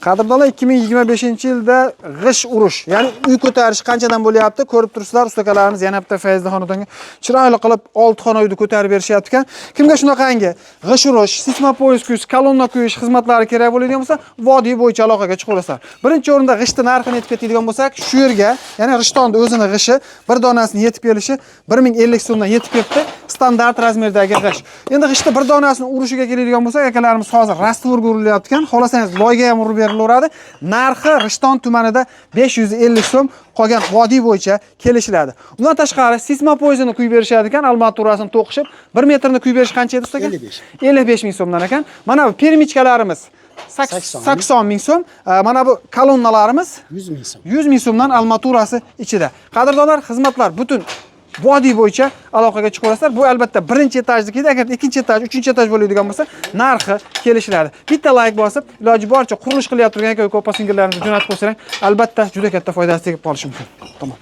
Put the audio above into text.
Qadrdonlar 2025-yilda g'ish urush, ya'ni uy ko'tarish qanchadan bo'lyapti? Ko'rib turibsizlar, ustakalarimiz yana bitta Fayzda xonadonga chiroyli qilib 6 xona uyni ko'tarib berishyapti ekan. Kimga shunaqangi g'ish urush, sisma poyez kuyish, kolonna kuyish xizmatlari kerak bo'ladigan bo'lsa, vodiy bo'yicha aloqaga chiqaverasizlar. Birinchi o'rinda g'ishni narxini aytib ketadigan bo'lsak, shu yerga, ya'ni Rishtonni o'zini g'ishi bir donasini yetib kelishi 1050 so'mdan yetib ketdi. Standart razmerdagi g'ish. Endi g'ishni bir donasini urishiga keladigan bo'lsak, akalarimiz hozir rastvorga urilyapti ekan. Xolasangiz loyga ham urib berilaveradi. Narxi Rishton tumanida 550 so'm, qolgan vodiy bo'yicha kelishiladi. Undan tashqari sisma poyezini quyib berishadi ekan, armaturasini to'qishib, 1 metrni quyib berish qancha edi usta? 55 ming so'mdan ekan. Mana bu permichkalarimiz 80 ming so'm, mana bu kolonnalarimiz 100 ming so'm. 100 ming so'mdan armaturasi ichida. Qadrdonlar, xizmatlar butun vodiy bo'yicha aloqaga chiqaverasizlar. Bu albatta birinchi etajnikida, agar ikkinchi etaj, uchinchi etaj bo'ladigan bo'lsa, narxi kelishiladi. Bitta like bosib, iloji boricha qurilish qilyapti turgan aka-uka opa-singillarimizni jo'natib qo'ysangiz, albatta juda katta foydasi tegib qolishi mumkin. Tamom.